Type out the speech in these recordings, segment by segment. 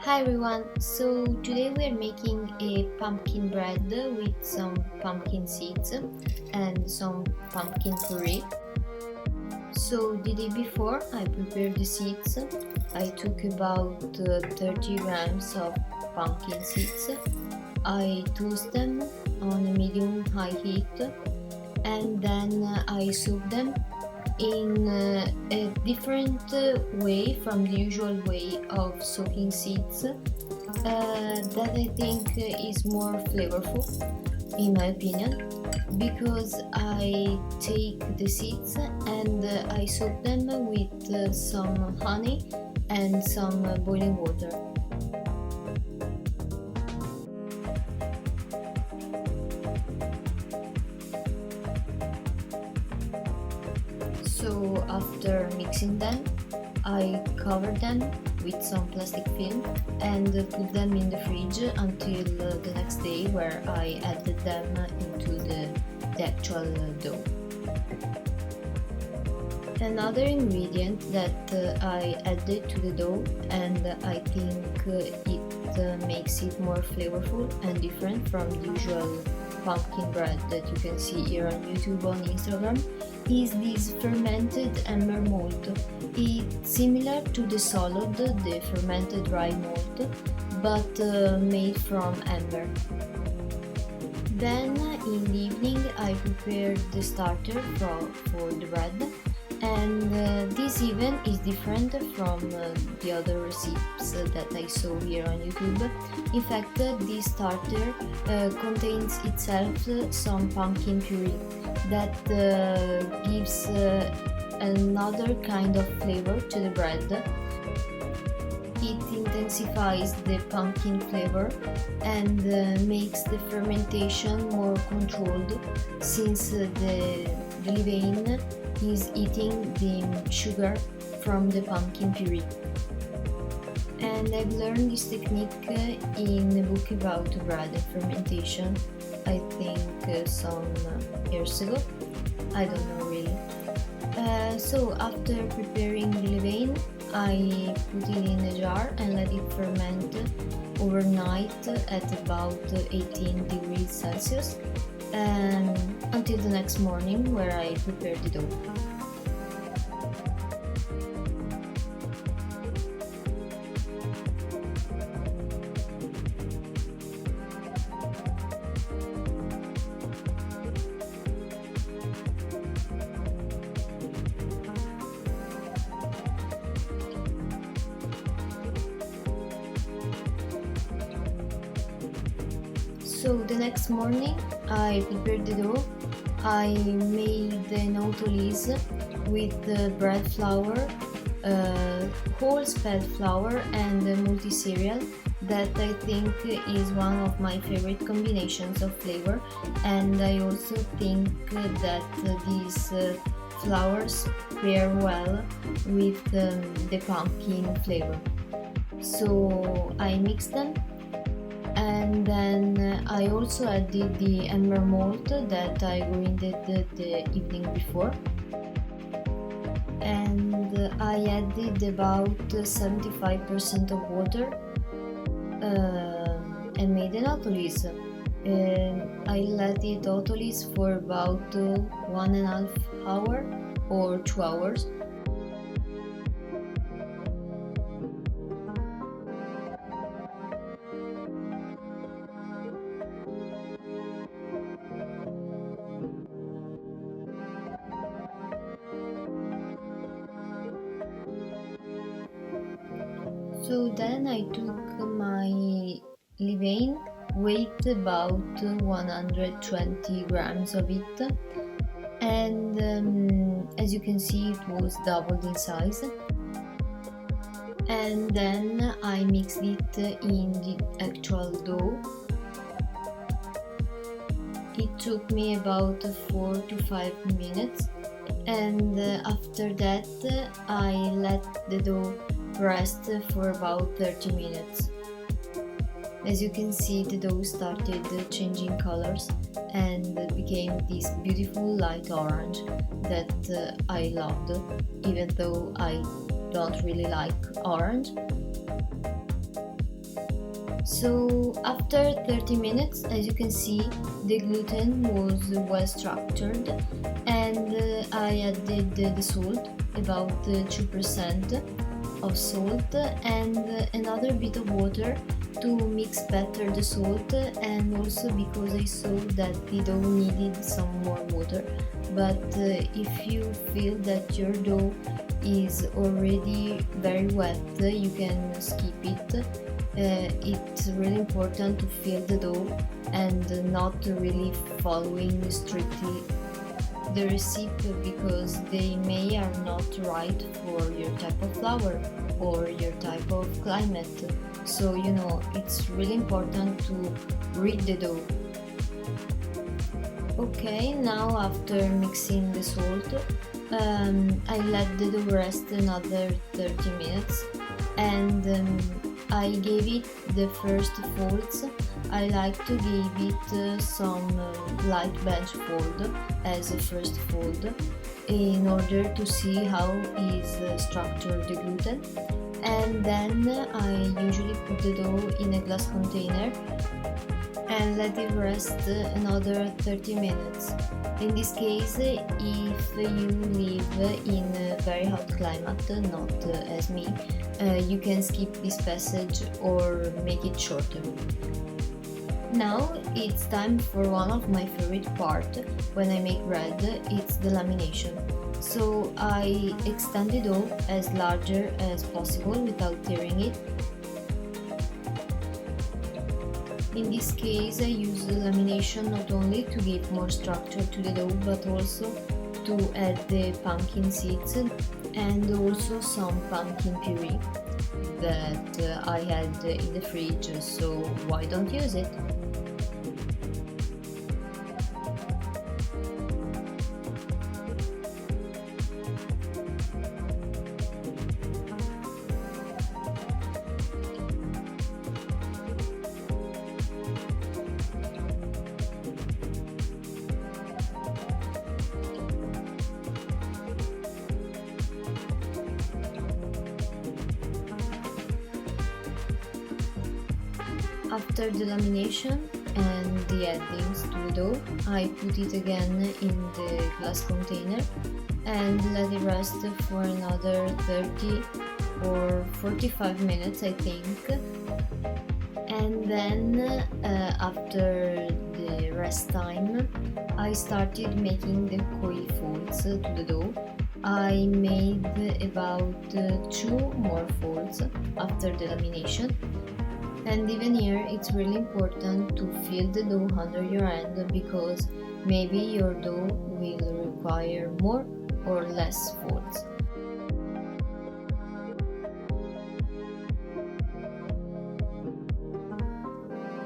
Hi everyone, so today we are making a pumpkin bread with some pumpkin seeds and some pumpkin puree. So the day before I prepared the seeds. I took about 30 grams of pumpkin seeds. I toast them on a medium-high heat and then I soak them in a different way from the usual way of soaking seeds that I think is more flavorful in my opinion, because I take the seeds and I soak them with some honey and some boiling water. So after mixing them, I cover them with some plastic film and put them in the fridge until the next day, where I added them into the actual dough. Another ingredient that I added to the dough, and I think it makes it more flavorful and different from the usual pumpkin bread that you can see here on YouTube, on Instagram, is this fermented emmer malt. It's similar to the solid, the fermented rye malt, but made from emmer. Then in the evening I prepared the starter for the bread, and this even is different from the other recipes that I saw here on YouTube. In fact, this starter contains itself some pumpkin puree that gives another kind of flavor to the bread. It intensifies the pumpkin flavor and makes the fermentation more controlled, since the levain is eating the sugar from the pumpkin puree. And I've learned this technique in a book about bread and fermentation, I think some years ago. I don't know really. So after preparing the levain, I put it in a jar and let it ferment overnight at about 18 degrees Celsius until the next morning, where I prepare the dough. So the next morning I prepared the dough. I made an autolyse with the bread flour, whole spelt flour and multicereal, that I think is one of my favorite combinations of flavor, and I also think that these flours pair well with the pumpkin flavor. So I mixed them, and then I also added the emmer malt that I grinded the evening before, and I added about 75% of water and made an autolyse. I let it autolyse for about 1.5 hours or 2 hours. So then I took my levain, weighed about 120 grams of it, and as you can see it was doubled in size. And then I mixed it in the actual dough. It took me about 4 to 5 minutes, and after that I let the dough rest for about 30 minutes. As you can see, the dough started changing colors and became this beautiful light orange that I loved, even though I don't really like orange. So after 30 minutes, as you can see, the gluten was well structured, and I added the salt, about 2% of salt, and another bit of water to mix better the salt, and also because I saw that the dough needed some more water. But if you feel that your dough is already very wet, you can skip it. It's really important to fill the dough and not really following strictly the recipe, because they may are not right for your type of flour or your type of climate. So it's really important to read the dough. Okay, now after mixing the salt, I let the dough rest another 30 minutes, and I gave it the first folds. I like to give it some light bench fold as a first fold in order to see how is structured the gluten. And then I usually put the dough in a glass container and let it rest another 30 minutes. In this case, if you live in a very hot climate, not as me, you can skip this passage or make it shorter. Now it's time for one of my favorite part when I make bread, it's the lamination. So I extend the dough as larger as possible without tearing it. In this case, I use the lamination not only to give more structure to the dough, but also to add the pumpkin seeds and also some pumpkin puree that I had in the fridge, so why don't use it? After the lamination and the addings to the dough, I put it again in the glass container and let it rest for another 30 or 45 minutes, I think. And then after the rest time, I started making the coil folds to the dough. I made about 2 more folds after the lamination. And even here, it's really important to feel the dough under your hand, because maybe your dough will require more or less folds.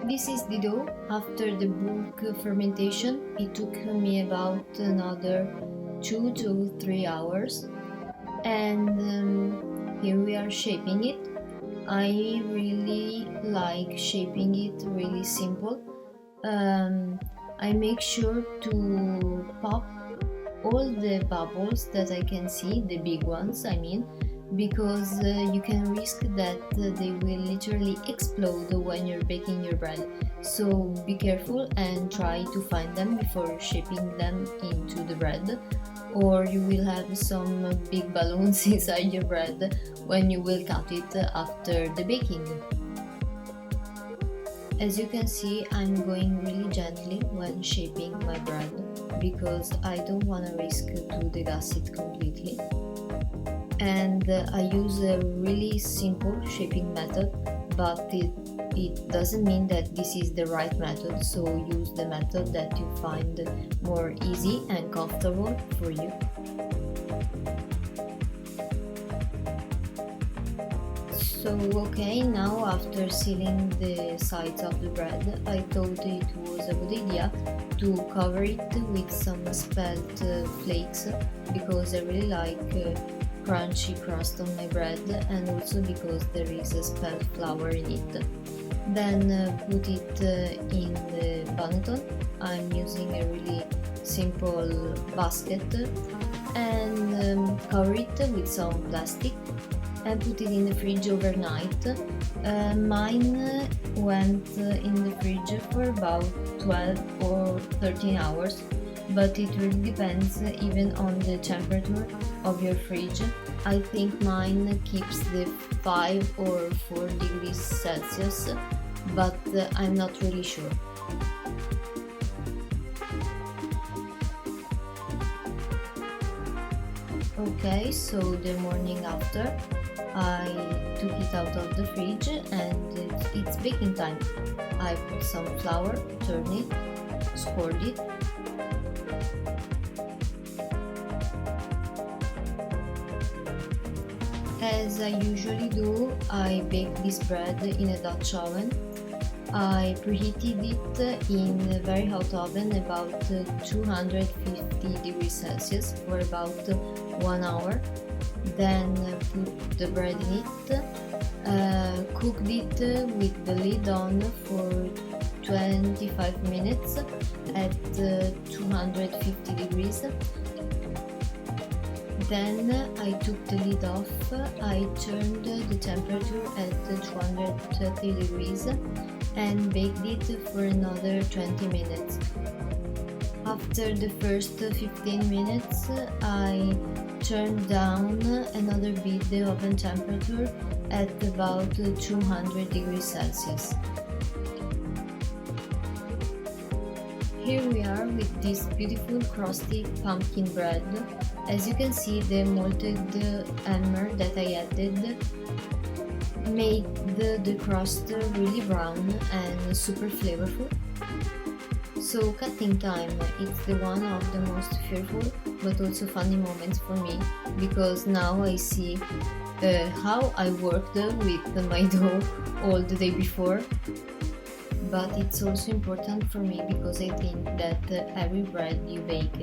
This is the dough after the bulk fermentation. It took me about another 2 to 3 hours, and here we are shaping it. I really like shaping it really simple. I make sure to pop all the bubbles that I can see, the big ones I mean, because you can risk that they will literally explode when you're baking your bread. So be careful and try to find them before shaping them into the bread, or you will have some big balloons inside your bread when you will cut it after the baking. As you can see, I'm going really gently when shaping my bread, because I don't want to risk to degas it completely. And I use a really simple shaping method, but it doesn't mean that this is the right method, so use the method that you find more easy and comfortable for you. So okay, now after sealing the sides of the bread, I thought it was a good idea to cover it with some spelt flakes, because I really like crunchy crust on my bread, and also because there is a spelt flour in it. Then put it in the panettone. I'm using a really simple basket, and cover it with some plastic, and put it in the fridge overnight. Mine went in the fridge for about 12 or 13 hours, but it really depends even on the temperature of your fridge. I think mine keeps the 5 or 4 degrees Celsius, but I'm not really sure. Okay, so the morning after, I took it out of the fridge and it's baking time. I put some flour, turned it, scored it. As I usually do, I bake this bread in a Dutch oven. I preheated it in a very hot oven, about 250 degrees Celsius, for about 1 hour. Then put the bread in it, cooked it with the lid on for 25 minutes at 250 degrees. Then I took the lid off, I turned the temperature at 230 degrees and baked it for another 20 minutes. After the first 15 minutes, I turned down another bit the oven temperature at about 200 degrees Celsius. Here we are with this beautiful crusty pumpkin bread. As you can see, the malted emmer that I added made the crust really brown and super flavorful. So cutting time, it's the one of the most fearful but also funny moments for me, because now I see how I worked with my dough all the day before. But it's also important for me because I think that every bread you bake,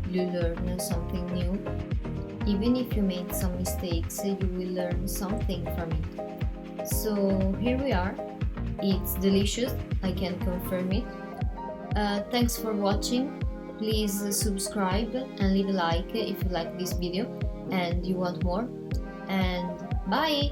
you learn something new. Even if you made some mistakes, you will learn something from it. So here we are. It's delicious, I can confirm it. Thanks for watching. Please subscribe and leave a like if you like this video and you want more. And bye!